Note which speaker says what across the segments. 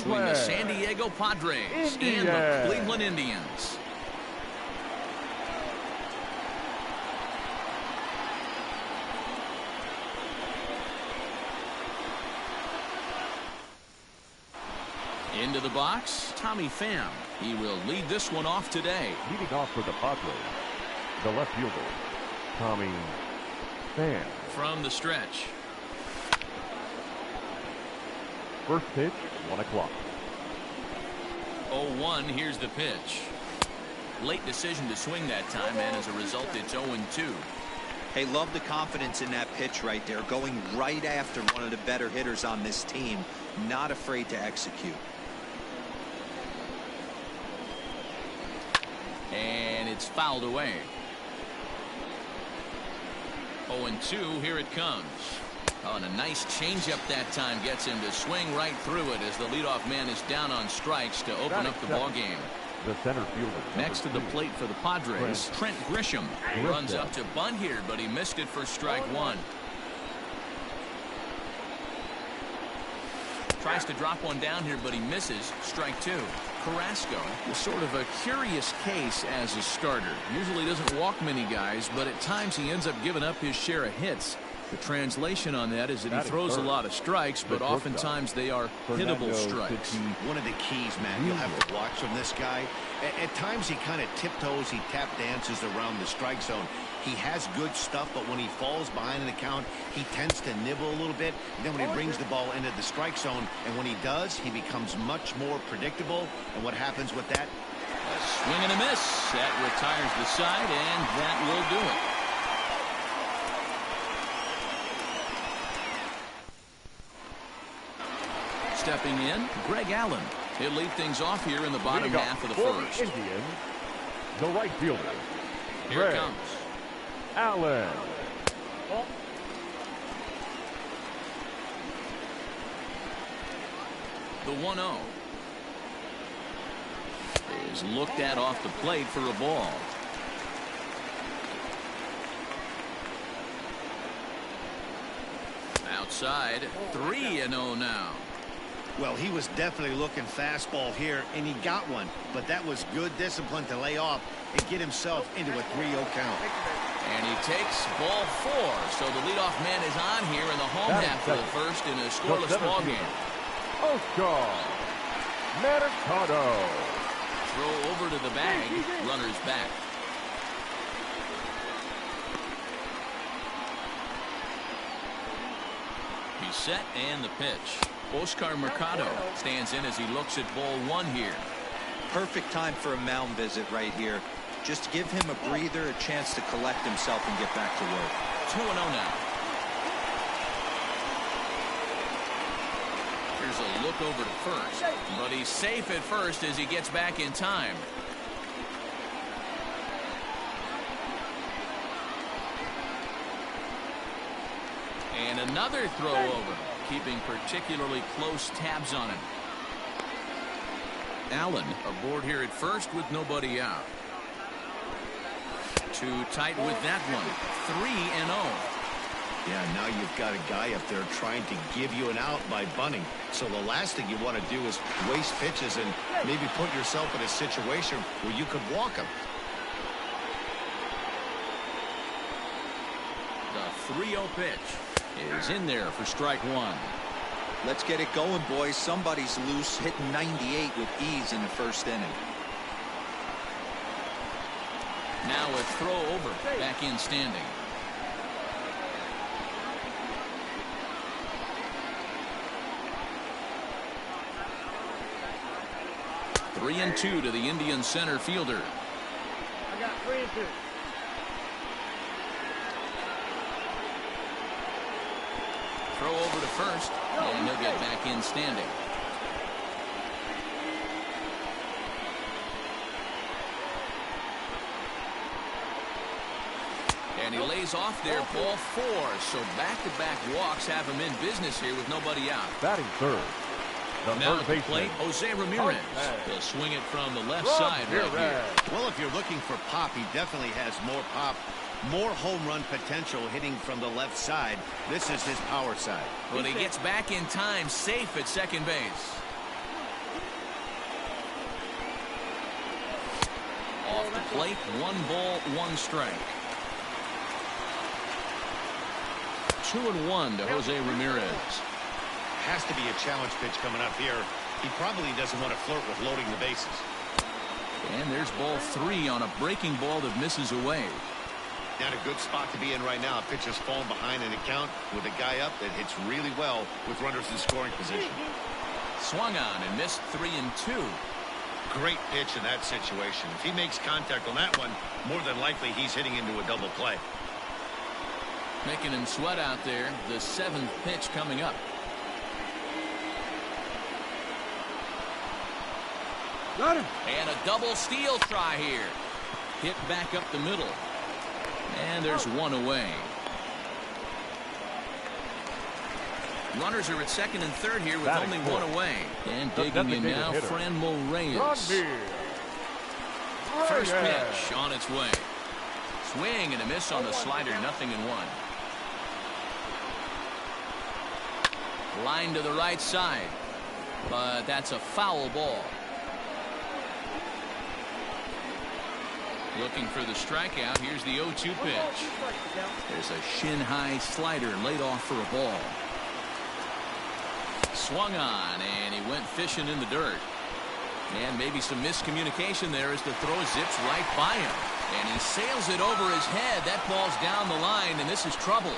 Speaker 1: between the San Diego Padres and the Cleveland Indians. Into the box, Tommy Pham. He will lead this one off today.
Speaker 2: Leading off for the Padres, the left fielder, Tommy Pham.
Speaker 1: From the stretch.
Speaker 2: First pitch, 1 o'clock.
Speaker 1: 0-1, here's the pitch. Late decision to swing that time, and as a result, it's 0-2.
Speaker 3: Hey, love the confidence in that pitch right there. Going right after one of the better hitters on this team. Not afraid to execute.
Speaker 1: And it's fouled away. 0-2, here it comes. Oh, and a nice changeup that time gets him to swing right through it as the leadoff man is down on strikes to open up the ball game.
Speaker 2: The center fielder.
Speaker 1: Next to the plate for the Padres, Trent Grisham. Runs up to bunt here, but he missed it for strike one. Tries to drop one down here, but he misses. Strike two. Carrasco is sort of a curious case as a starter. Usually doesn't walk many guys, but at times he ends up giving up his share of hits. The translation on that is that he throws a lot of strikes, but oftentimes they are hittable strikes.
Speaker 4: One of the keys, man, you'll have to watch from this guy. At times he kind of tiptoes, he tap dances around the strike zone. He has good stuff, but when he falls behind an account, he tends to nibble a little bit. And then when he brings the ball into the strike zone, and when he does, he becomes much more predictable. And what happens with that?
Speaker 1: A swing and a miss. That retires the side, and that will do it. Stepping in, Greg Allen. He'll lead things off here in the bottom half of the first.
Speaker 2: Indians, the right fielder.
Speaker 1: Here it comes.
Speaker 2: Allen.
Speaker 1: The 1-0 is looked at off the plate for a ball. Outside, 3-0 now.
Speaker 4: Well, he was definitely looking fastball here, and he got one. But that was good discipline to lay off and get himself into a 3-0 count.
Speaker 1: And he takes ball 4. So the leadoff man is on here in the home half of the first in a scoreless ball game.
Speaker 2: Oscar Mercado.
Speaker 1: Throw over to the bag. Runners back. He's set and the pitch. Oscar Mercado stands in as he looks at ball 1 here.
Speaker 3: Perfect time for a mound visit right here. Just give him a breather, a chance to collect himself and get back to work.
Speaker 1: 2-0 now. Here's a look over to first, but he's safe at first as he gets back in time. And another throw over, keeping particularly close tabs on him. Allen aboard here at first with nobody out. Too tight with that one. 3-0.
Speaker 4: Yeah, now you've got a guy up there trying to give you an out by bunting. So the last thing you want to do is waste pitches and maybe put yourself in a situation where you could walk him.
Speaker 1: The 3-0 pitch is in there for strike one.
Speaker 3: Let's get it going, boys. Somebody's loose, hitting 98 with ease in the first inning.
Speaker 1: Now a throw over, back in standing. Three and 2 to the Indian center fielder.
Speaker 5: I got 3 and 2.
Speaker 1: Throw over to first, and he'll get back in standing. And he lays off there, ball 4. So back-to-back walks have him in business here with nobody out.
Speaker 2: Batting third.
Speaker 1: Now at the plate, Jose Ramirez. He'll swing it from the left side right here.
Speaker 4: Well, if you're looking for pop, he definitely has more pop. More home run potential hitting from the left side. This is his power side.
Speaker 1: But he gets back in time, safe at second base. off the plate. 1 ball, 1 strike. 2-1 to Jose Ramirez.
Speaker 4: Has to be a challenge pitch coming up here. He probably doesn't want to flirt with loading the bases.
Speaker 1: And there's ball 3 on a breaking ball that misses away.
Speaker 4: Not a good spot to be in right now. Pitcher's falling behind in the count with a guy up that hits really well with runners in scoring position.
Speaker 1: Swung on and missed 3-2.
Speaker 4: Great pitch in that situation. If he makes contact on that one, more than likely he's hitting into a double play.
Speaker 1: Making him sweat out there. The 7th pitch coming up.
Speaker 5: Got him.
Speaker 1: And a double steal try here. Hit back up the middle. And there's 1 away. Runners are at 2nd and 3rd here with only 1 away. And digging in now, Franmil Reyes. First pitch on its way. Swing and a miss on the slider. 0-1. Line to the right side. But that's a foul ball. Looking for the strikeout. Here's the 0-2 pitch. There's a shin-high slider laid off for a ball. Swung on, and he went fishing in the dirt. And maybe some miscommunication there as the throw zips right by him. And he sails it over his head. That ball's down the line, and this is trouble.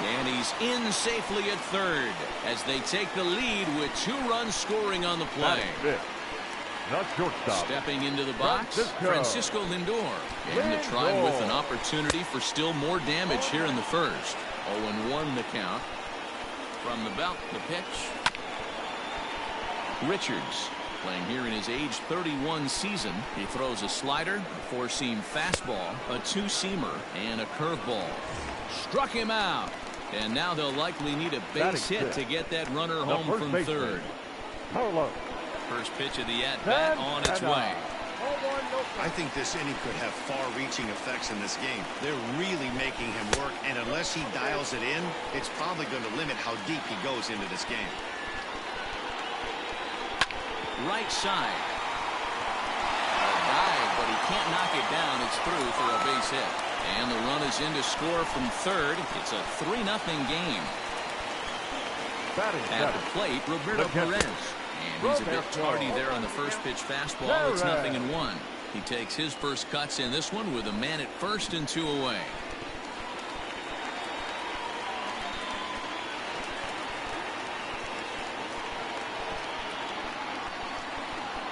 Speaker 1: And he's in safely at 3rd as they take the lead with 2 runs scoring on the play. Stepping into the box, Francisco Lindor. And the try with an opportunity for still more damage here in the first. 0-1 the count. From the belt, the pitch. Richards playing here in his age 31 season. He throws a slider, a 4-seam fastball, a 2-seamer, and a curveball. Struck him out. And now they'll likely need a base hit to get that runner home from 3rd. First pitch of the at-bat on its way.
Speaker 4: I think this inning could have far-reaching effects in this game. They're really making him work, and unless he dials it in, it's probably going to limit how deep he goes into this game.
Speaker 1: Right side. A dive, but he can't knock it down. It's through for a base hit. And the run is in to score from 3rd. It's a 3-0 game. At the plate, Roberto Perez. And he's a bit tardy there on the first pitch fastball. It's 0-1. He takes his first cuts in this one with a man at 1st and 2 away.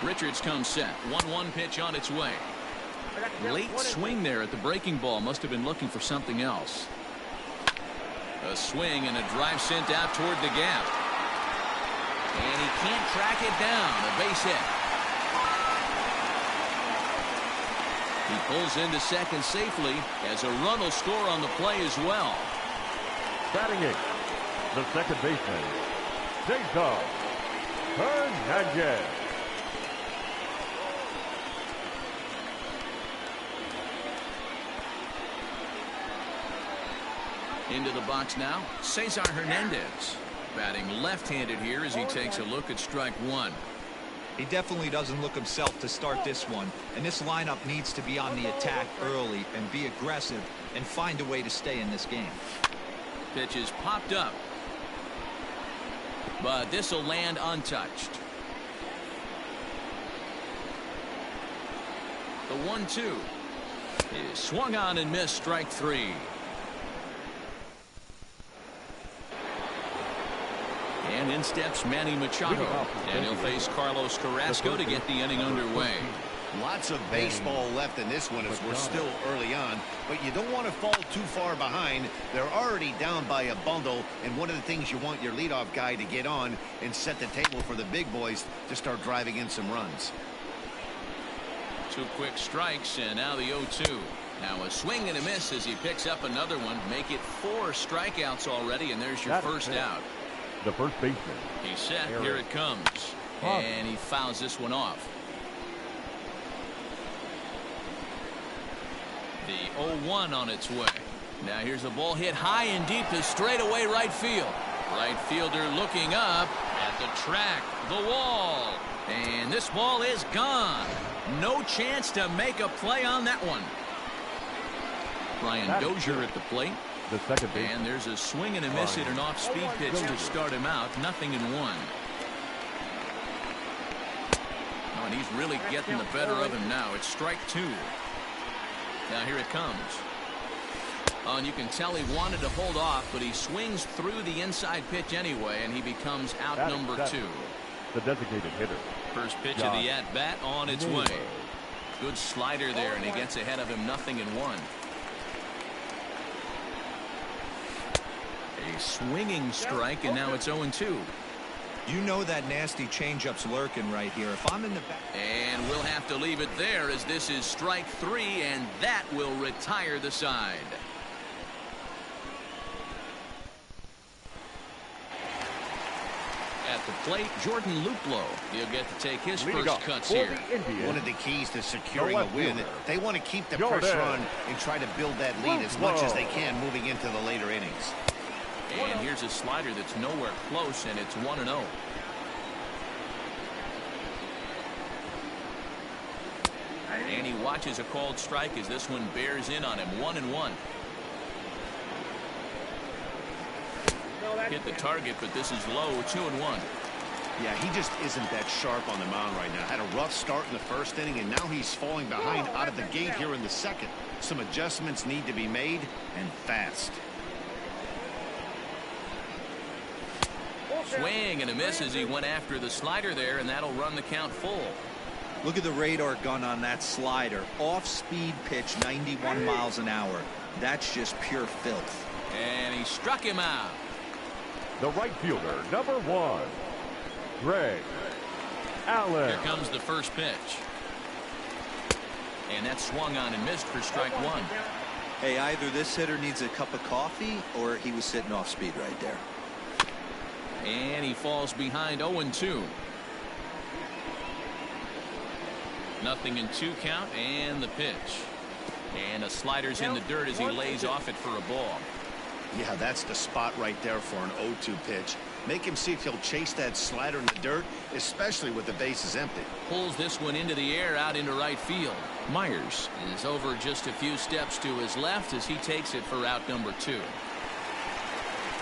Speaker 1: Richards comes set. 1-1 pitch on its way. Late swing there at the breaking ball. Must have been looking for something else. A swing and a drive sent out toward the gap. And he can't track it down. A base hit. He pulls into 2nd safely as a run will score on the play as well.
Speaker 2: Batting 8th, the 2nd baseman, Jason Hernandez.
Speaker 1: Into the box now, Cesar Hernandez. Batting left-handed here as he takes a look at strike 1.
Speaker 3: He definitely doesn't look himself to start this one. And this lineup needs to be on the attack early and be aggressive and find a way to stay in this game.
Speaker 1: Pitch is popped up. But this will land untouched. The 1-2 is swung on and missed. Strike 3. And in steps Manny Machado. And he'll face Carlos Carrasco to get the inning underway.
Speaker 4: Lots of baseball left in this one as we're still early on, but you don't want to fall too far behind. They're already down by a bundle, and one of the things you want your leadoff guy to get on and set the table for the big boys to start driving in some runs.
Speaker 1: 2 quick strikes, and now the 0-2. Now a swing and a miss as he picks up another one. Make it 4 strikeouts already, and there's your first out.
Speaker 2: The first baseman.
Speaker 1: He's set. Here it comes. And he fouls this one off. The 0-1 on its way. Now here's a ball hit high and deep to straightaway right field. Right fielder looking up at the track, the wall. And this ball is gone. No chance to make a play on that one. Ryan Dozier at the plate.
Speaker 2: The second base.
Speaker 1: And there's a swing and a miss at an off-speed pitch to start him out. 0-1. Oh, and he's really getting the better of him now. It's strike 2. Now here it comes. Oh, and you can tell he wanted to hold off, but he swings through the inside pitch anyway, and he becomes out number 2.
Speaker 2: The designated hitter.
Speaker 1: First pitch of the at-bat on its way. Good slider there, and he gets ahead of him. 0-1. A swinging strike, and now it's 0-2.
Speaker 3: You know that nasty changeup's lurking right here. If I'm in the back.
Speaker 1: And we'll have to leave it there as this is strike 3, and that will retire the side. At the plate, Jordan Luplow. He'll get to take his first cuts here.
Speaker 4: One of the keys to securing a win, they want to keep the pressure on and try to build that lead as much as they can moving into the later innings.
Speaker 1: And here's a slider that's nowhere close, and it's 1-0. And he watches a called strike as this one bears in on him. 1-1. Hit the target, but this is low. 2-1.
Speaker 4: Yeah, he just isn't that sharp on the mound right now. Had a rough start in the first inning, and now he's falling behind out of the gate here in the second. Some adjustments need to be made, and fast.
Speaker 1: Swing and a miss as he went after the slider there, and that'll run the count full.
Speaker 3: Look at the radar gun on that slider. Off-speed pitch, 91 miles an hour. That's just pure filth.
Speaker 1: And he struck him out.
Speaker 2: The right fielder, number 1, Greg Allen.
Speaker 1: Here comes the first pitch. And that swung on and missed for strike 1.
Speaker 3: Hey, either this hitter needs a cup of coffee or he was sitting off speed right there.
Speaker 1: And he falls behind. 0-2. 0-2 count, and the pitch. And a slider's in the dirt as he lays off it for a ball.
Speaker 4: Yeah, that's the spot right there for an 0-2 pitch. Make him see if he'll chase that slider in the dirt, especially with the bases empty.
Speaker 1: Pulls this one into the air out into right field. Myers is over just a few steps to his left as he takes it for out number 2.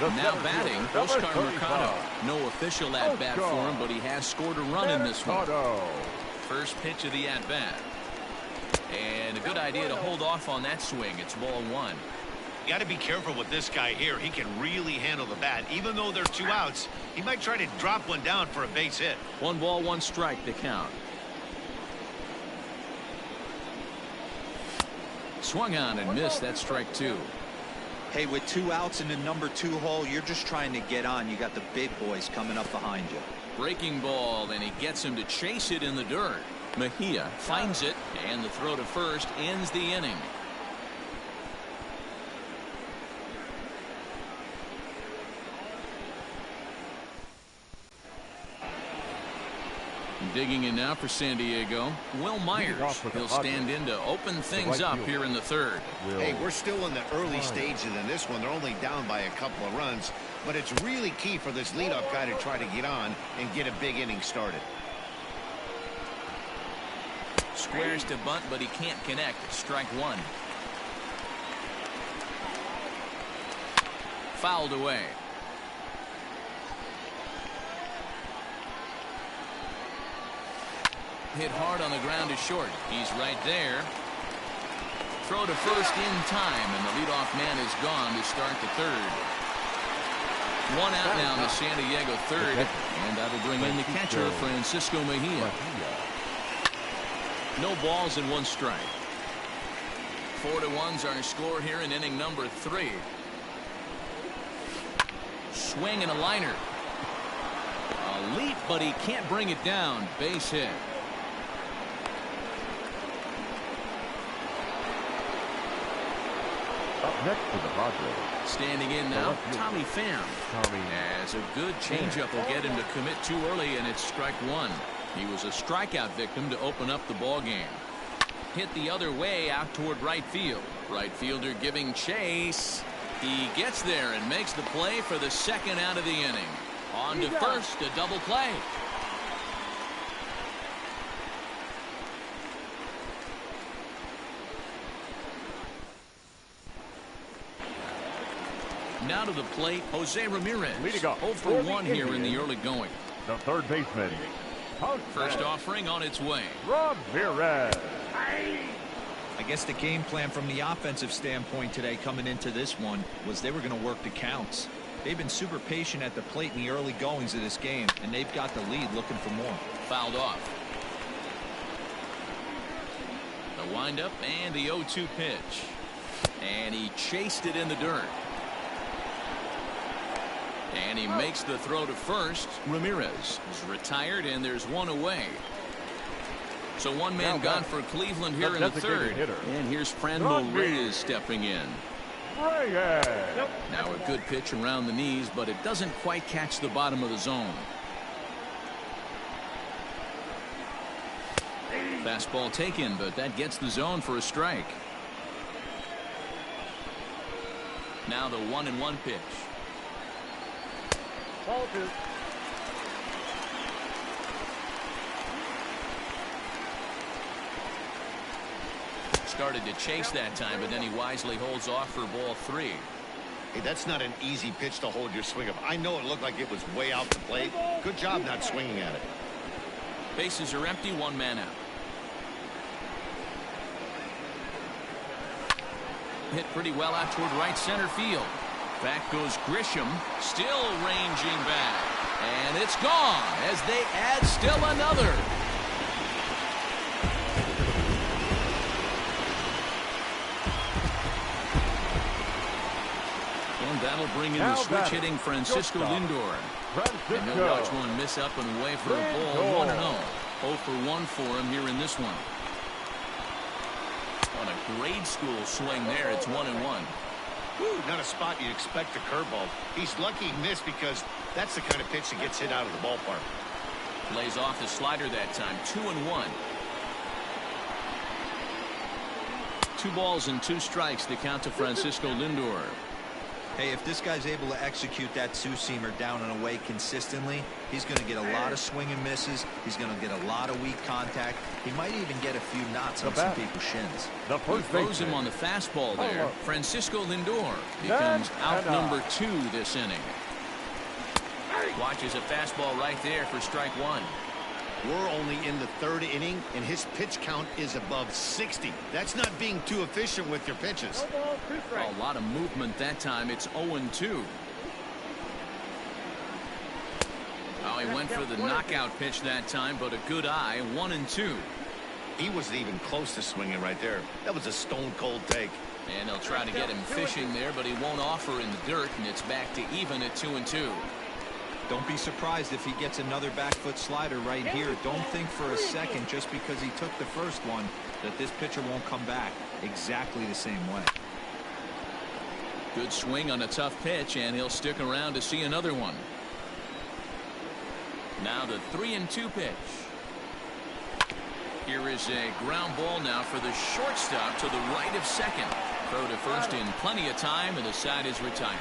Speaker 1: Now batting, Oscar Mercado. No official at-bat for him, but he has scored a run in this one. First pitch of the at-bat. And a good idea to hold off on that swing. It's ball 1.
Speaker 4: You got to be careful with this guy here. He can really handle the bat. Even though there are 2 outs, he might try to drop one down for a base hit.
Speaker 1: 1 ball, 1 strike to count. Swung on and missed. That's strike 2.
Speaker 3: Hey, with 2 outs in the number 2 hole, you're just trying to get on. You got the big boys coming up behind you.
Speaker 1: Breaking ball, and he gets him to chase it in the dirt. Mejia finds it, and the throw to first ends the inning. Digging in now for San Diego, Will Myers. He'll stand in to open things up here in the 3rd.
Speaker 4: Hey, we're still in the early stages in this one. They're only down by a couple of runs, but it's really key for this leadoff guy to try to get on and get a big inning started.
Speaker 1: Squares to bunt, but he can't connect. Strike 1. Fouled away. Hit hard on the ground to short. He's right there. Throw to first in time, and the leadoff man is gone to start the 3rd. 1 out now in the San Diego 3rd, and that'll bring in the catcher, Francisco Mejia. No balls and 1 strike. 4-1's our score here in inning number 3. Swing and a liner. A leap, but he can't bring it down. Base hit.
Speaker 2: Up next to the Padres.
Speaker 1: Standing in now, Tommy Pham. As a good changeup will get him to commit too early, and it's strike 1. He was a strikeout victim to open up the ball game. Hit the other way out toward right field. Right fielder giving chase. He gets there and makes the play for the second out of the inning. On to first, a double play. Now to the plate, Jose Ramirez.
Speaker 2: Leading off
Speaker 1: 0 for 1 here in the early going.
Speaker 2: The third baseman.
Speaker 1: First offering on its way.
Speaker 2: Ramirez.
Speaker 3: I guess the game plan from the offensive standpoint today coming into this one was they were going to work the counts. They've been super patient at the plate in the early goings of this game, and they've got the lead looking for more.
Speaker 1: Fouled off. The windup and the 0-2 pitch. And he chased it in the dirt. And he makes the throw to first. Ramirez is retired, and there's one away. So one man gone for Cleveland here in the third. And here's Franmil Reyes stepping in. Now a good pitch around the knees, but it doesn't quite catch the bottom of the zone. Fastball taken, but that gets the zone for a strike. Now the 1-1 pitch.
Speaker 5: Ball 2.
Speaker 1: Started to chase that time, but then he wisely holds off for ball 3.
Speaker 4: Hey, that's not an easy pitch to hold your swing of. I know it looked like it was way out the plate. Good job not swinging at it.
Speaker 1: Bases are empty, one man out. Hit pretty well out toward right center field. Back goes Grisham, still ranging back. And it's gone as they add still another. And that'll bring in the switch hitting Francisco Lindor. And he'll watch one miss up and away for a ball. 1-0. 0 for 1 for him here in this one. On a grade school swing there, it's 1-1.
Speaker 4: Not a spot you'd expect a curveball. He's lucky he missed because that's the kind of pitch that gets hit out of the ballpark.
Speaker 1: Lays off the slider that time. 2-1. 2 balls and 2 strikes to count to Francisco Lindor.
Speaker 3: Hey, if this guy's able to execute that two-seamer down and away consistently, he's going to get a lot of swing and misses. He's going to get a lot of weak contact. He might even get a few knots on some people's shins.
Speaker 2: The
Speaker 1: He throws him on the fastball there. Francisco Lindor becomes out number 2 this inning. Watches a fastball right there for strike 1.
Speaker 4: We're only in the 3rd inning, and his pitch count is above 60. That's not being too efficient with your pitches.
Speaker 1: A lot of movement that time. It's 0-2. Oh, he went for the knockout pitch that time, but a good eye. 1-2.
Speaker 4: He wasn't even close to swinging right there. That was a stone-cold take.
Speaker 1: And they'll try to get him fishing there, but he won't offer in the dirt, and it's back to even at 2-2.
Speaker 3: Don't be surprised if he gets another back foot slider right here. Don't think for a second, just because he took the first one, that this pitcher won't come back exactly the same way.
Speaker 1: Good swing on a tough pitch, and he'll stick around to see another one. Now the 3-2 pitch. Here is a ground ball now for the shortstop to the right of second. Throw to first in plenty of time, and the side is retired.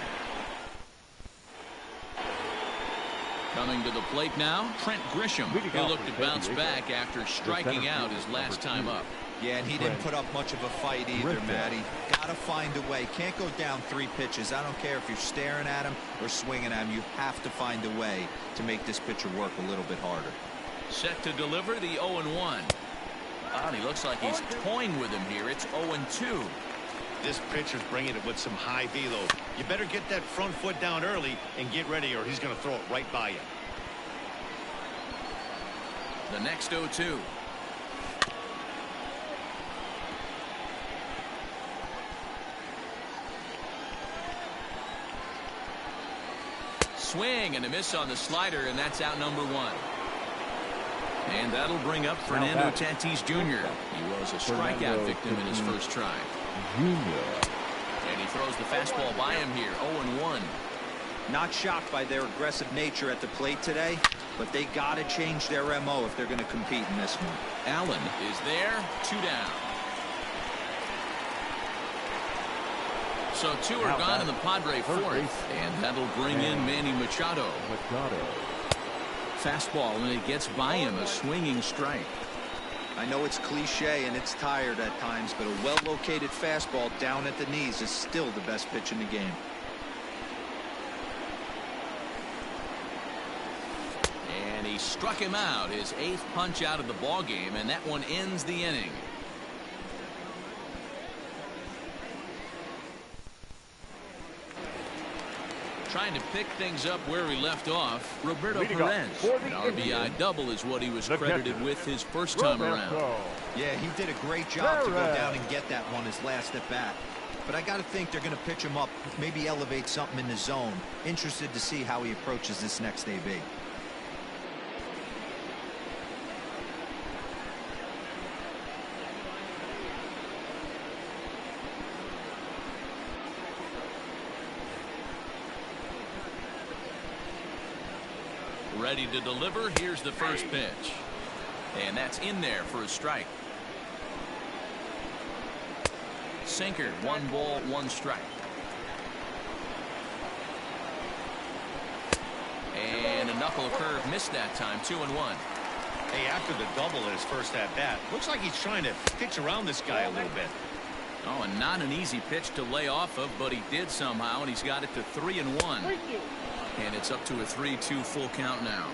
Speaker 1: Coming to the plate now, Trent Grisham. He'll look to bounce back after striking out his last time up.
Speaker 3: Yeah, and he didn't put up much of a fight either, Matty. Got to find a way. Can't go down 3 pitches. I don't care if you're staring at him or swinging at him. You have to find a way to make this pitcher work a little bit harder.
Speaker 1: Set to deliver the 0-1. Oh, he looks like he's toying with him here. It's 0-2.
Speaker 4: This pitcher's bringing it with some high velo. You better get that front foot down early and get ready, or he's going to throw it right by you.
Speaker 1: The next 0-2. Swing and a miss on the slider, and that's out number 1. And that'll bring up Fernando Tatis Jr. He was a strikeout victim in his first try. And he throws the fastball by him here. 0-1.
Speaker 3: Not shocked by their aggressive nature at the plate today, but they got to change their MO if they're going to compete in this one.
Speaker 1: Allen is there. 2 down. So two are gone in the Padre fourth, and that'll bring in Manny Machado. Fastball, and it gets by him, a swinging strike.
Speaker 3: I know it's cliche and it's tired at times, but a well-located fastball down at the knees is still the best pitch in the game.
Speaker 1: And he struck him out, his 8th punch out of the ball game, and that one ends the inning. Trying to pick things up where he left off, Roberto Perez. An RBI double is what he was credited with his first time around.
Speaker 3: Yeah, he did a great job to go down and get that one his last at bat. But I got to think they're going to pitch him up, maybe elevate something in the zone. Interested to see how he approaches this next AB.
Speaker 1: Ready to deliver. Here's the first pitch. And that's in there for a strike. Sinker, 1 ball, 1 strike. And a knuckle curve missed that time, 2-1.
Speaker 4: Hey, after the double at his first at bat, looks like he's trying to pitch around this guy a little bit.
Speaker 1: Oh, and not an easy pitch to lay off of, but he did somehow, and he's got it to 3-1. And it's up to a 3-2 full count now.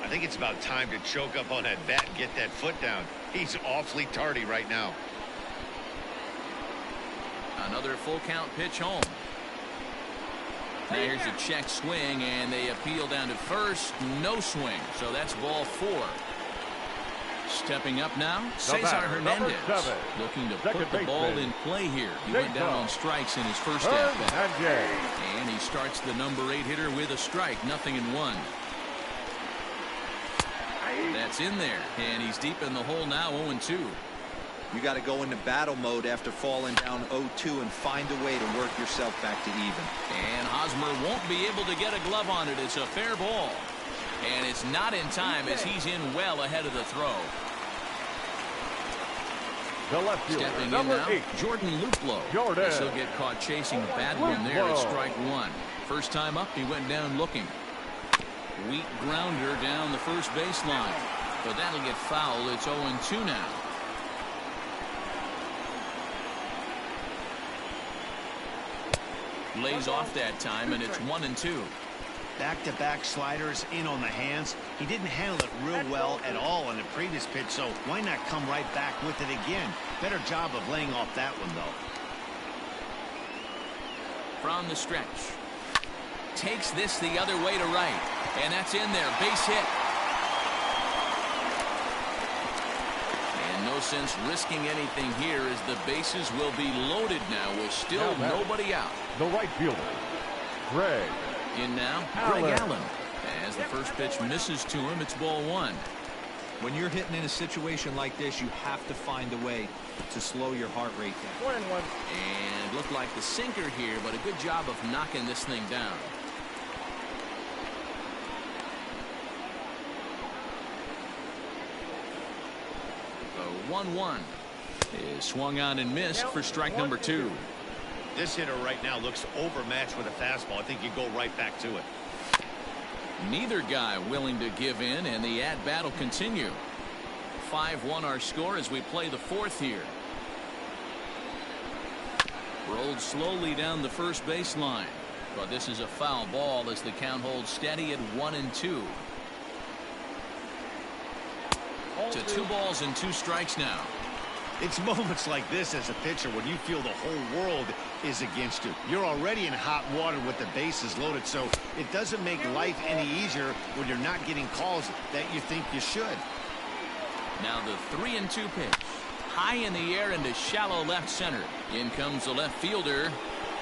Speaker 4: I think it's about time to choke up on that bat and get that foot down. He's awfully tardy right now.
Speaker 1: Another full count pitch home. Now here's a check swing, and they appeal down to first. No swing, so that's ball 4. Stepping up now, Cesar Hernandez, looking to put the ball in play here. He went down on strikes in his first at bat. And he starts the number 8 hitter with a strike, 0-1. That's in there, and he's deep in the hole now, 0-2.
Speaker 3: You got to go into battle mode after falling down 0-2 and find a way to work yourself back to even.
Speaker 1: And Hosmer won't be able to get a glove on it. It's a fair ball. And it's not in time as he's in well ahead of the throw. Stepping in now, Jordan Luplow. Guess he'll get caught chasing a bad one there at strike 1. First time up, he went down looking. Weak grounder down the first baseline. But that'll get fouled. It's 0-2 now. Lays off that time, and it's 1-2.
Speaker 4: Back-to-back sliders in on the hands. He didn't handle it real well at all on the previous pitch, so why not come right back with it again? Better job of laying off that one, though.
Speaker 1: From the stretch. Takes this the other way to right. And that's in there. Base hit. And no sense risking anything here as the bases will be loaded now with still nobody out.
Speaker 2: The right fielder, Greg.
Speaker 1: In now, Greg Allen. As the first pitch misses to him, it's ball 1.
Speaker 3: When you're hitting in a situation like this, you have to find a way to slow your heart rate down.
Speaker 5: 1-1.
Speaker 1: And looked like the sinker here, but a good job of knocking this thing down. The 1-1 is swung on and missed for strike number 2.
Speaker 4: This hitter right now looks overmatched with a fastball. I think you go right back to it.
Speaker 1: Neither guy willing to give in, and the at-bat will continue. 5-1 our score as we play the 4th here. Rolled slowly down the first baseline, but this is a foul ball as the count holds steady at 1-2. To 2 balls and 2 strikes now.
Speaker 4: It's moments like this as a pitcher when you feel the whole world is against you. You're already in hot water with the bases loaded, so it doesn't make life any easier when you're not getting calls that you think you should.
Speaker 1: Now the 3-2 pitch. High in the air into shallow left center. In comes the left fielder.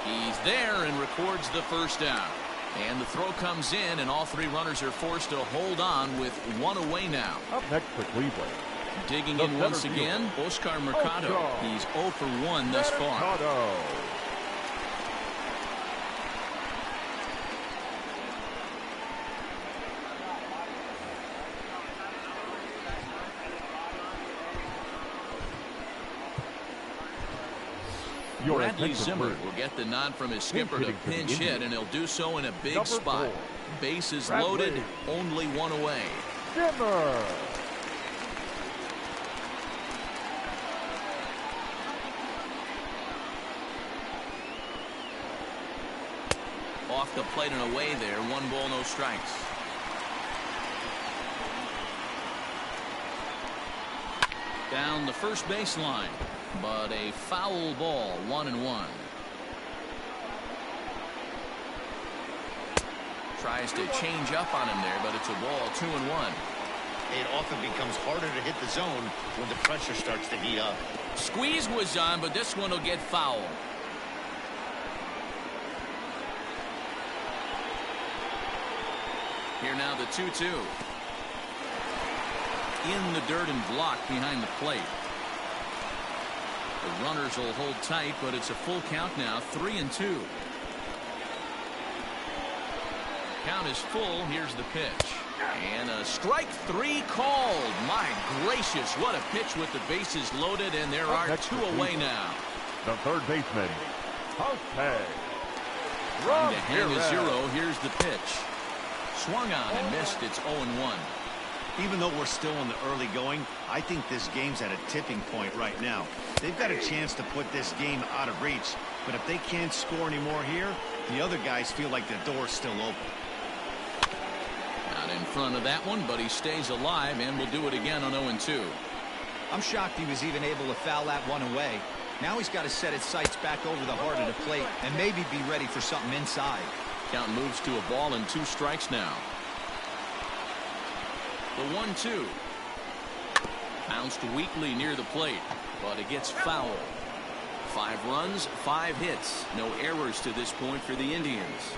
Speaker 1: He's there and records the first out. And the throw comes in, and all 3 runners are forced to hold on with 1 away now.
Speaker 2: Up next for Cleveland.
Speaker 1: Digging in once again, Oscar Mercado. He's 0 for 1 thus far.
Speaker 2: Your
Speaker 1: Bradley
Speaker 2: attention,
Speaker 1: Zimmer
Speaker 2: please.
Speaker 1: will get the nod from his skipper to
Speaker 2: hitting for the
Speaker 1: pinch hit,
Speaker 2: Indians.
Speaker 1: and he'll do so in a big
Speaker 2: Number
Speaker 1: spot.
Speaker 2: 4.
Speaker 1: Bases
Speaker 2: Bradley.
Speaker 1: loaded, only one away.
Speaker 2: Zimmer.
Speaker 1: Off the plate and away there. 1 ball, no strikes. Down the first baseline, but a foul ball. 1-1. Tries to change up on him there, but it's a ball. 2-1.
Speaker 4: It often becomes harder to hit the zone when the pressure starts to heat up.
Speaker 1: Squeeze was on, but this one will get foul. Here now the 2-2. In the dirt and blocked behind the plate. The runners will hold tight, but it's a full count now. 3-2. Count is full. Here's the pitch. And a strike 3 called. My gracious, what a pitch with the bases loaded, and there are 2 away now.
Speaker 2: The third baseman, Jose.
Speaker 1: Trying to hang a 0. Here's the pitch. Swung on and missed. It's 0-1.
Speaker 4: Even though we're still in the early going, I think this game's at a tipping point right now. They've got a chance to put this game out of reach, but if they can't score anymore here, the other guys feel like the door's still open.
Speaker 1: Not in front of that one, but he stays alive and will do it again on 0-2.
Speaker 3: I'm shocked he was even able to foul that one away. Now he's got to set his sights back over the heart of the plate and maybe be ready for something inside.
Speaker 1: Count moves to a ball and 2 strikes now. The 1-2. Bounced weakly near the plate, but it gets foul. 5 runs, 5 hits. No errors to this point for the Indians.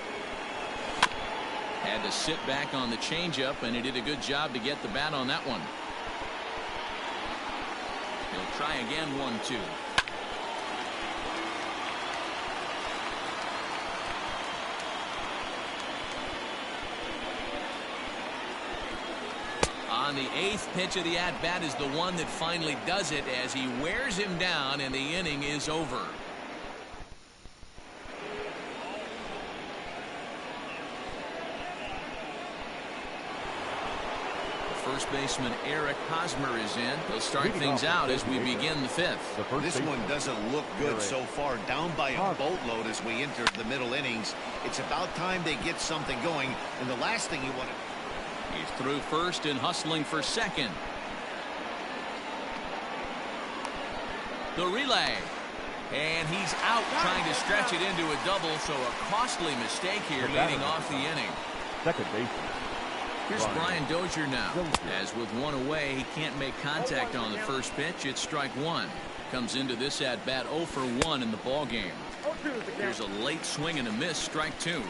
Speaker 1: Had to sit back on the changeup, and he did a good job to get the bat on that one. He'll try again. 1-2. On the 8th pitch of the at-bat is the one that finally does it as he wears him down, and the inning is over. First baseman Eric Hosmer is in. He'll start things out as we begin the 5th.
Speaker 4: This one doesn't look good so far. Down by a boatload as we enter the middle innings. It's about time they get something going, and the last thing you want to...
Speaker 1: He's through first and hustling for second. The relay. And he's out trying to stretch it into a double, so a costly mistake here leading off the inning.
Speaker 2: Second baseman.
Speaker 1: Here's Brian Dozier now. As with 1 away, he can't make contact on the first pitch. It's strike 1. Comes into this at-bat 0 for 1 in the ball game. Here's a late swing and a miss. Strike 2.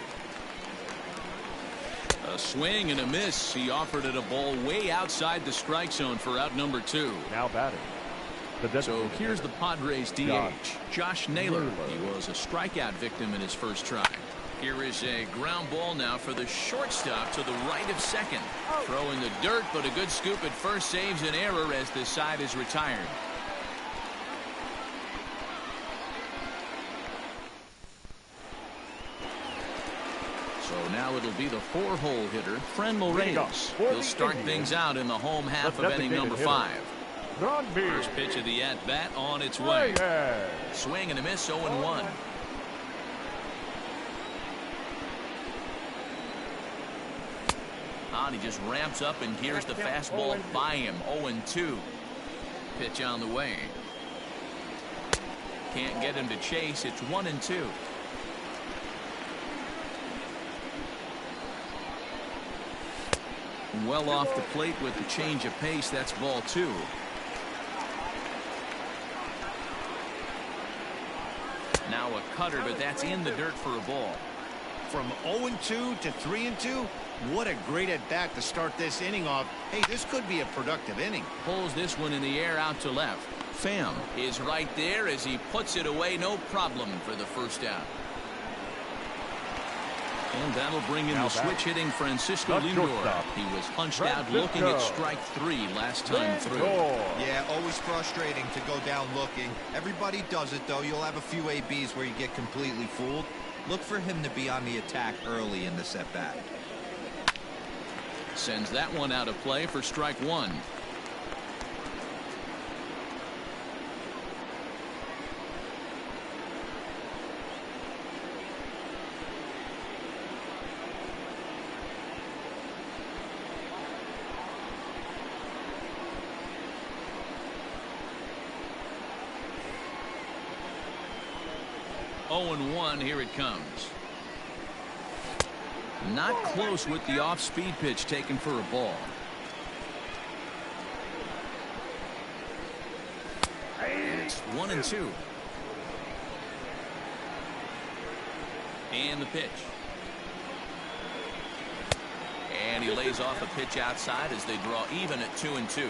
Speaker 1: A swing and a miss. He offered it a ball way outside the strike zone for out number 2.
Speaker 2: Now batting.
Speaker 1: So here's the Padres DH, Josh Naylor. He was a strikeout victim in his first try. Here is a ground ball now for the shortstop to the right of second. Throw in the dirt, but a good scoop at first saves an error as the side is retired. So now it'll be the 4-hole hitter, Franmil Reyes. He'll start things out in the home half of inning number 5. First pitch of the at-bat on its way. Swing and a miss, 0-1. He just ramps up and hears the fastball by him. 0-2. Pitch on the way. Can't get him to chase. It's 1-2. Well off the plate with the change of pace. That's ball 2. Now a cutter, but that's in the dirt for a ball.
Speaker 4: From 0-2 to 3-2, what a great at-bat to start this inning off. Hey, this could be a productive inning.
Speaker 1: Pulls this one in the air out to left. Pham is right there as he puts it away. No problem for the first out. And that'll bring in the switch-hitting Francisco Lindor. He was punched out looking at strike 3 last time through.
Speaker 3: Yeah, always frustrating to go down looking. Everybody does it, though. You'll have a few ABs where you get completely fooled. Look for him to be on the attack early in this at-bat.
Speaker 1: Sends that one out of play for strike 1. Oh, 0-1, here it comes. Not close with the off-speed pitch taken for a ball. It's 1-2. And the pitch. And he lays off a pitch outside as they draw even at 2-2.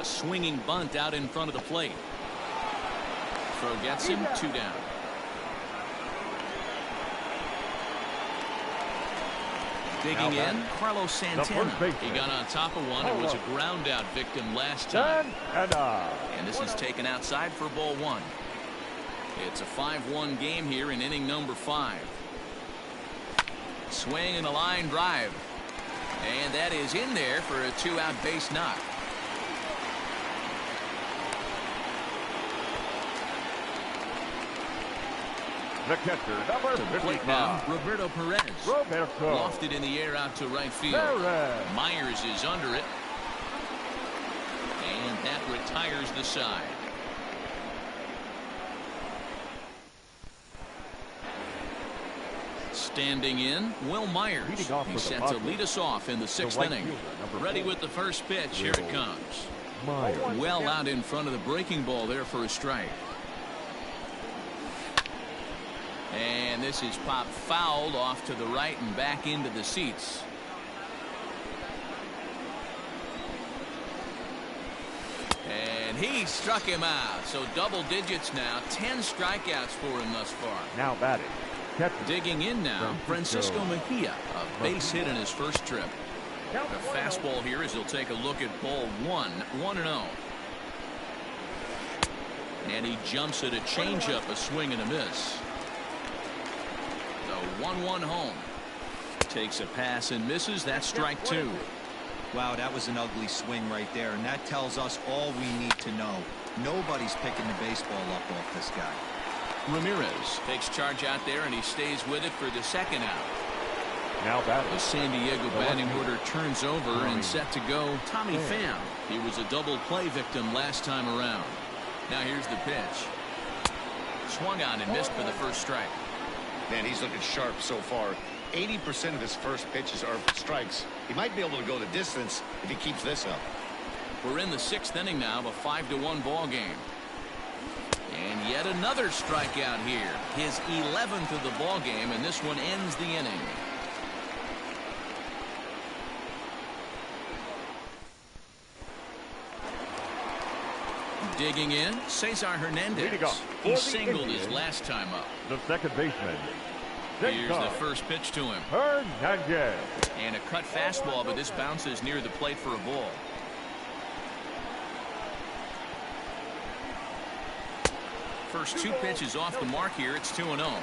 Speaker 1: A swinging bunt out in front of the plate. Throw gets him 2 down. Digging in, Carlos Santana. He got on top of one. It was a ground out victim last time. And this is taken outside for ball 1. It's a 5-1 game here in inning number 5. Swing and a line drive. And that is in there for a 2-out base knock.
Speaker 2: The catcher, number 55.
Speaker 1: Now, Roberto Perez. Lofted in the air out to right field. Myers is under it. And that retires the side. Standing in, Will Myers. He's set to lead us off in the 6th inning. Ready with the first pitch. Here it comes. Well out in front of the breaking ball there for a strike. And this is popped fouled off to the right and back into the seats. And he struck him out. So double digits now. 10 strikeouts for him thus far.
Speaker 2: Now batting.
Speaker 1: Digging in now, Francisco Mejia. A base hit in his first trip. A fastball here as he'll take a look at ball 1. 1-0. And he jumps at a changeup, a swing and a miss. 1-1 home. Takes a pass and misses. That's strike 2.
Speaker 3: Wow, that was an ugly swing right there, and that tells us all we need to know. Nobody's picking the baseball up off this guy.
Speaker 1: Ramirez takes charge out there, and he stays with it for the 2nd out.
Speaker 2: Now batting.
Speaker 1: The San Diego batting order turns over and set to go. Tommy Pham. He was a double play victim last time around. Now here's the pitch. Swung on and missed for the first strike.
Speaker 4: Man, he's looking sharp so far. 80% of his first pitches are strikes. He might be able to go the distance if he keeps this up.
Speaker 1: We're in the 6th inning now of a 5-1 ball game. And yet another strikeout here. His 11th of the ball game, and this one ends the inning. Digging in, Cesar Hernandez. He singled his last time up.
Speaker 2: The second baseman.
Speaker 1: Here's the first pitch to him.
Speaker 2: Hernandez.
Speaker 1: And a cut fastball, but this bounces near the plate for a ball. First 2 pitches off the mark here. It's 2-0.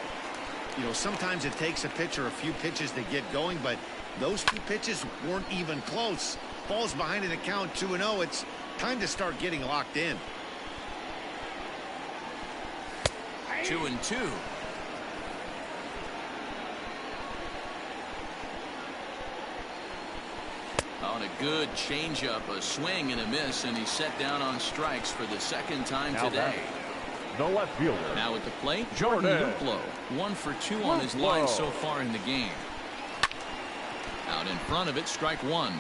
Speaker 4: You know, sometimes it takes a pitcher a few pitches to get going, but those 2 pitches weren't even close. Falls behind in the count 2-0. It's time to start getting locked in.
Speaker 1: 2-2. On a good changeup, a swing and a miss, and he's set down on strikes for the 2nd time today.
Speaker 2: The left fielder.
Speaker 1: Now at the plate, Jordan Luplow. 1 for 2 on his line so far in the game. Out in front of it, strike 1.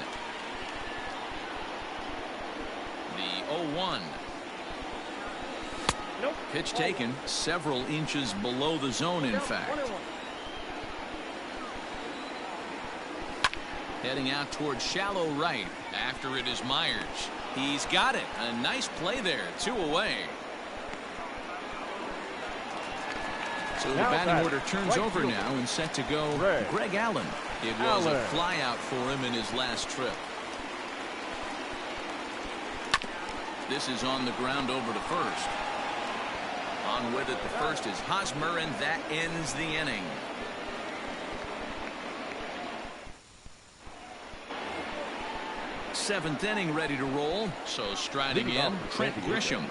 Speaker 1: The 0-1. Pitch taken several inches below the zone, in fact. Heading out towards shallow right. After it is Myers. He's got it. A nice play there. 2 away. So the batting order turns over now and set to go Greg Allen. It was a flyout for him in his last trip. This is on the ground over to first. On with it, the first is Hosmer, and that ends the inning. Seventh inning ready to roll. So striding in, Trent Grisham.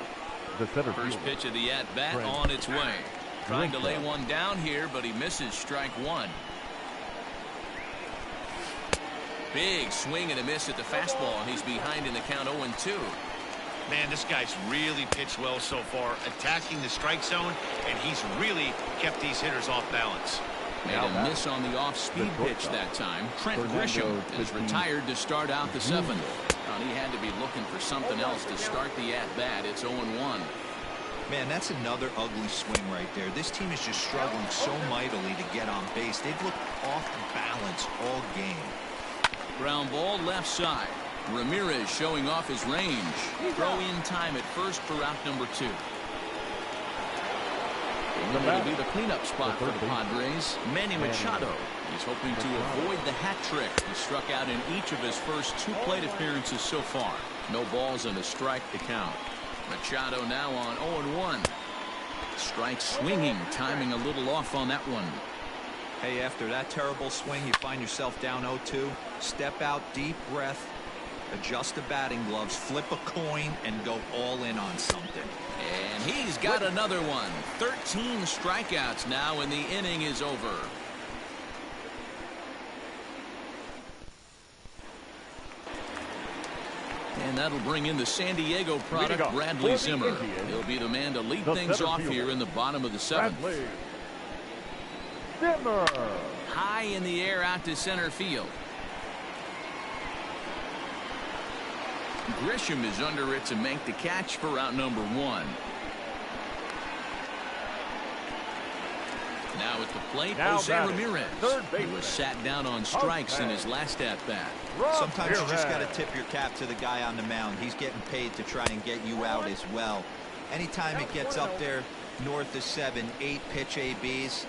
Speaker 1: First pitch of the at-bat on its way. Trying to lay one down here, but he misses strike one. Big swing and a miss at the fastball, and he's behind in the count 0-2.
Speaker 4: Man, this guy's really pitched well so far, attacking the strike zone, and he's really kept these hitters off balance.
Speaker 1: Made a miss on the off-speed pitch that time. Trent Grisham is retired to start out the seventh. He had to be looking for something else to start the at-bat. It's 0-1.
Speaker 3: Man, that's another ugly swing right there. This team is just struggling so mightily to get on base. They've looked off balance all game.
Speaker 1: Ground ball left side. Ramirez showing off his range. Throw in time at first for out number 2. It'll be the cleanup spot for the Padres. Manny Machado. He's hoping to avoid the hat trick. He struck out in each of his first 2 plate appearances so far. No balls and a strike to count. Machado now on 0-1. Strike swinging, timing a little off on that one.
Speaker 3: Hey, after that terrible swing, you find yourself down 0-2. Step out, deep breath, adjust the batting gloves, flip a coin, and go all in on something.
Speaker 1: And he's got another one. 13 strikeouts now, and the inning is over. And that'll bring in the San Diego product, Bradley Zimmer. He'll be the man to lead things off here in the bottom of the 7th.
Speaker 2: Zimmer.
Speaker 1: High in the air out to center field. Grisham is under it to make the catch for out number 1. Now at the plate, Jose Ramirez. He was sat down on strikes in his last at-bat.
Speaker 3: Sometimes you just got to tip your cap to the guy on the mound. He's getting paid to try and get you out as well. Anytime it gets up there north of 7, 8 pitch ABs,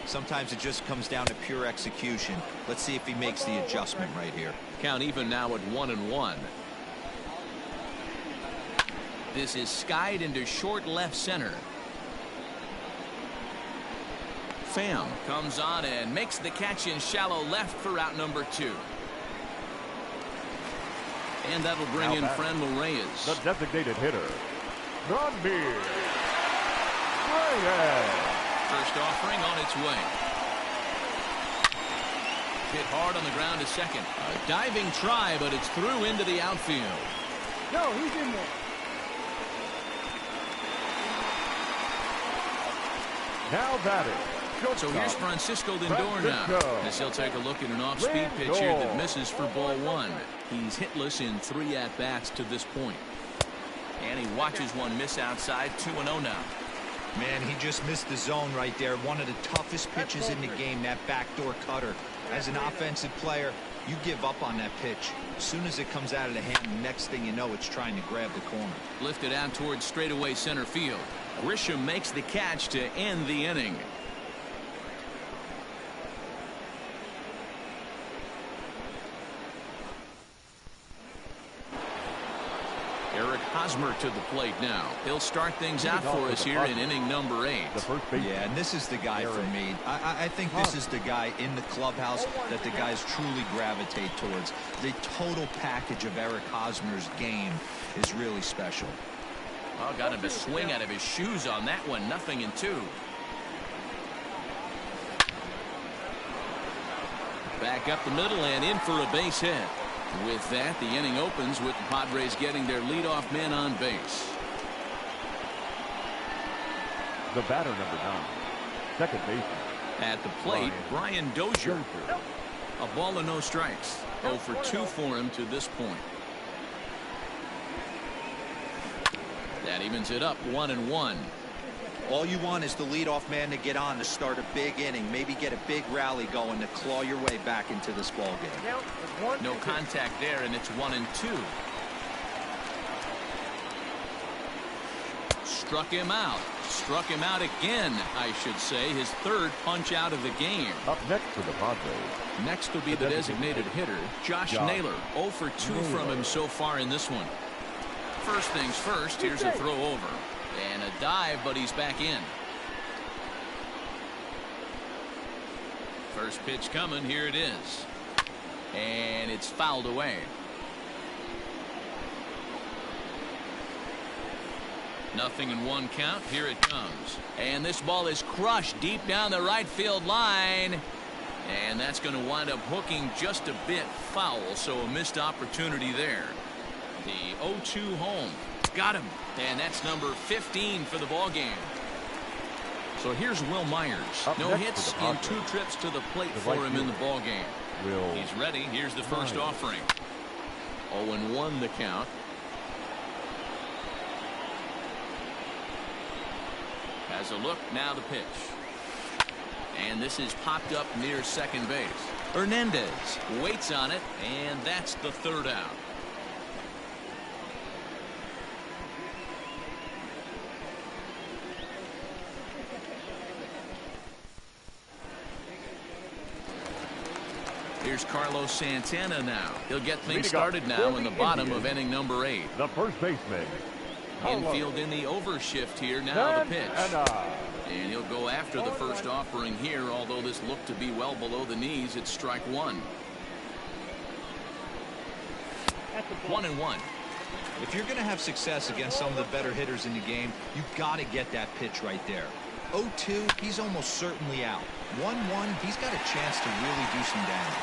Speaker 3: sometimes it just comes down to pure execution. Let's see if he makes the adjustment right here.
Speaker 1: Count even now at 1-1. This is skied into short left center. Pham comes on and makes the catch in shallow left for out number 2. And that'll bring in Franmil Reyes.
Speaker 2: The designated hitter, Franmil Reyes.
Speaker 1: First offering on its way. Hit hard on the ground to second. A diving try, but it's through into the outfield.
Speaker 5: No, he's in there.
Speaker 2: Now batting.
Speaker 1: So here's Francisco Lindor now, as he'll take a look at an off-speed pitch here that misses for ball 1. He's hitless in 3 at-bats to this point. And he watches one miss outside. 2-0 now.
Speaker 3: Man, he just missed the zone right there. One of the toughest pitches in the game, that backdoor cutter. As an offensive player, you give up on that pitch. As soon as it comes out of the hand, the next thing you know, it's trying to grab the corner.
Speaker 1: Lifted out towards straightaway center field. Grisham makes the catch to end the inning. Eric Hosmer to the plate now. He'll start things out for us here in inning number 8.
Speaker 3: Yeah, and this is the guy for me. I think this is the guy in the clubhouse that the guys truly gravitate towards. The total package of Eric Hosmer's game is really special.
Speaker 1: Oh, got him to swing out of his shoes on that one. 0-2. Back up the middle and in for a base hit. With that, the inning opens with the Padres getting their leadoff man on base.
Speaker 2: The batter, number 9, second baseman.
Speaker 1: At the plate, Brian Dozier. A ball and no strikes. 0 for 2 for him to this point. That evens it up 1-1.
Speaker 3: All you want is the leadoff man to get on to start a big inning, maybe get a big rally going to claw your way back into this ball game.
Speaker 1: No contact there, and it's 1-2. Struck him out. Struck him out again, I should say. His third punch out of the game.
Speaker 2: Up next for the Padres.
Speaker 1: Next will be the designated hitter, Josh Naylor. 0 for 2 from him so far in this one. First things first, here's a throw over. And a dive, but he's back in. First pitch coming, here it is. And it's fouled away. Nothing in one count. Here it comes. And this ball is crushed deep down the right field line. And that's going to wind up hooking just a bit foul. So a missed opportunity there. The 0-2 home. Got him. And that's number 15 for the ball game. So here's Will Myers. No hits in 2 trips to the plate for him in the ball game. He's ready. Here's the first offering. 0-1 the count. Has a look, now the pitch. And this is popped up near second base. Hernandez waits on it, and that's the third out. Here's Carlos Santana now. He'll get things started now in the bottom of inning number 8.
Speaker 2: The first baseman.
Speaker 1: Infield in the overshift here. Now the pitch. And he'll go after the first offering here, although this looked to be well below the knees. It's strike 1. 1-1.
Speaker 3: If you're going to have success against some of the better hitters in the game, you've got to get that pitch right there. 0-2, he's almost certainly out. 1-1, he's got a chance to really do some damage.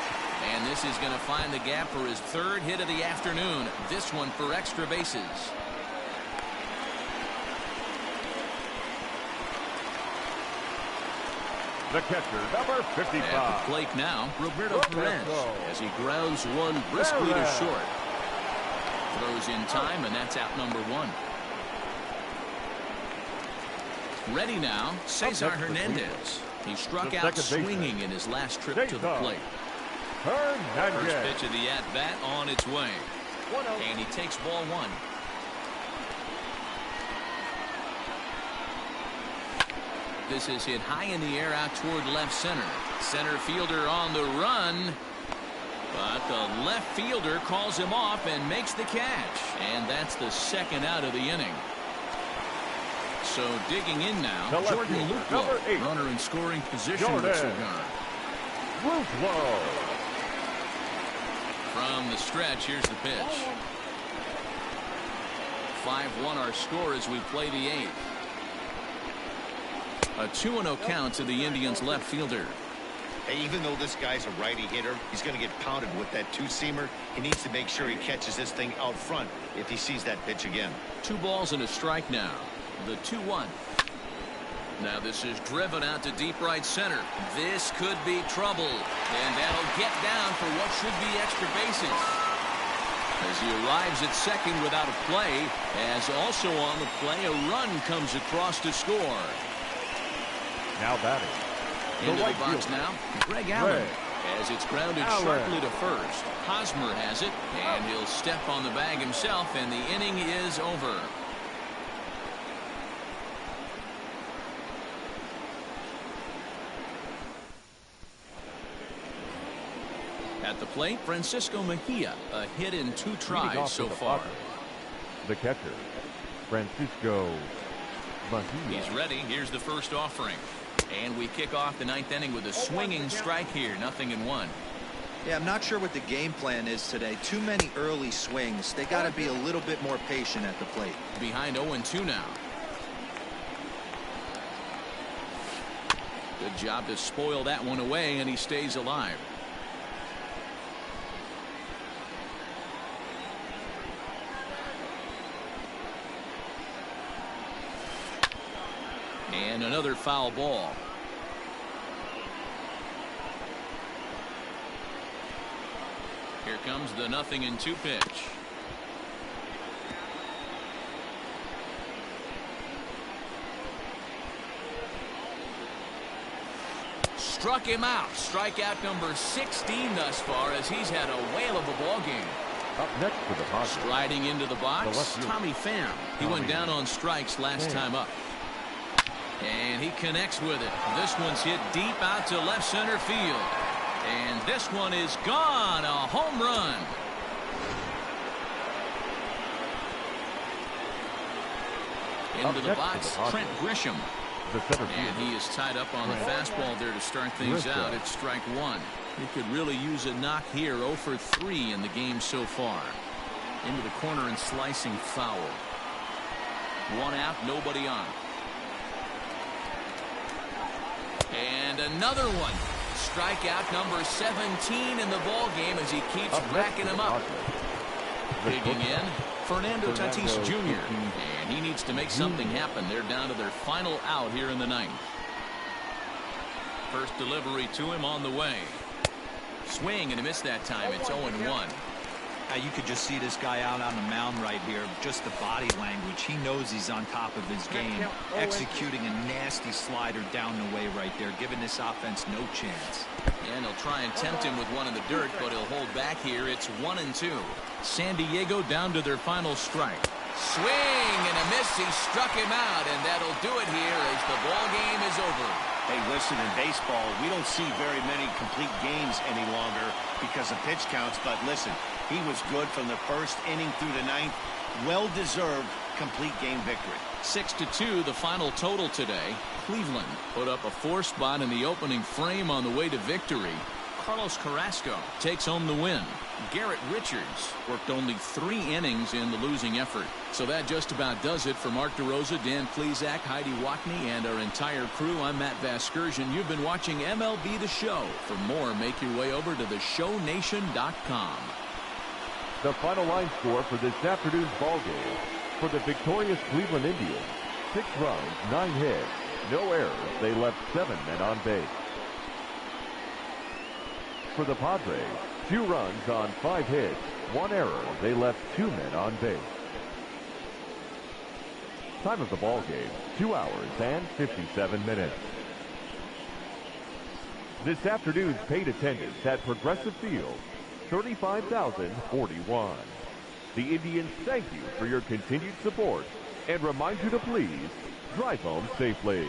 Speaker 1: And this is going to find the gap for his third hit of the afternoon. This one for extra bases.
Speaker 2: The catcher, number 55.
Speaker 1: At the plate now, Roberto Perez, as he grounds one briskly to short. Throws in time, and that's out number 1. Ready now, Cesar Hernandez. He struck out swinging in his last trip to the plate. First pitch of the at-bat on its way. And he takes ball 1. This is hit high in the air out toward left center. Center fielder on the run. But the left fielder calls him off and makes the catch. And that's the second out of the inning. So digging in now, Jordan Luplow, runner in scoring position with Cigar.
Speaker 2: Luplow.
Speaker 1: From the stretch, here's the pitch. 5-1 our score as we play the 8th. A 2-0 count to the Indians left fielder.
Speaker 4: Hey, even though this guy's a righty hitter, he's going to get pounded with that 2-seamer. He needs to make sure he catches this thing out front if he sees that pitch again.
Speaker 1: 2 balls and a strike now. The 2-1. Now this is driven out to deep right center. This could be trouble. And that'll get down for what should be extra bases. As he arrives at second without a play, as also on the play, a run comes across to score.
Speaker 2: Now batting.
Speaker 1: Into the box now, Greg Allen. As it's grounded sharply to first. Hosmer has it, and he'll step on the bag himself, and the inning is over. At the plate, Francisco Mejia, a hit in 2 tries so far.
Speaker 2: The catcher, Francisco Mejia.
Speaker 1: He's ready. Here's the first offering. And we kick off the 9th inning with a swinging strike here. 0-1.
Speaker 3: Yeah, I'm not sure what the game plan is today. Too many early swings. They got to be a little bit more patient at the plate.
Speaker 1: Behind 0-2 now. Good job to spoil that one away, and he stays alive. And another foul ball. Here comes the 0-2 pitch. Struck him out. Strikeout number 16 thus far, as he's had a whale of a ball game.
Speaker 2: Up next for the Padres.
Speaker 1: Striding into the box,
Speaker 2: left fielder.
Speaker 1: Tommy Pham. He went down on strikes last time up. And he connects with it. This one's hit deep out to left center field. And this one is gone. A home run. Into the box, Trent Grisham. And he is tied up on the fastball there to start things out. It's strike one. He could really use a knock here. 0 for 3 in the game so far. Into the corner and slicing foul. One out, nobody on. And another one. Strikeout number 17 in the ball game as he keeps racking them up. Digging in, Fernando Tatis Jr. And he needs to make something happen. They're down to their final out here in the ninth. First delivery to him on the way. Swing, and he missed that time. It's 0-1.
Speaker 3: You could just see this guy out on the mound right here. Just the body language. He knows he's on top of his game. Executing a nasty slider down the way right there, giving this offense no chance.
Speaker 1: And he'll try and tempt him with one in the dirt, but he'll hold back here. It's 1-2. San Diego down to their final strike. Swing and a miss. He struck him out, and that'll do it here as the ball game is over.
Speaker 4: Hey, listen, in baseball, we don't see very many complete games any longer because of pitch counts. But listen, he was good from the first inning through the ninth. Well-deserved complete game victory.
Speaker 1: 6-2, the final total today. Cleveland put up a 4 spot in the opening frame on the way to victory. Carlos Carrasco takes home the win. Garrett Richards worked only 3 innings in the losing effort. So that just about does it for Mark DeRosa, Dan Plesac, Heidi Wackney, and our entire crew. I'm Matt Vasgersian. You've been watching MLB the Show. For more, make your way over to theshownation.com.
Speaker 2: The final line score for this afternoon's ball game. For the victorious Cleveland Indians, 6 runs, 9 hits, no errors. They left 7 men on base. For the Padres, 2 runs on 5 hits, 1 error. They left 2 men on base. Time of the ball game, 2 hours and 57 minutes. This afternoon's paid attendance at Progressive Field, 35,041. The Indians thank you for your continued support and remind you to please drive home safely.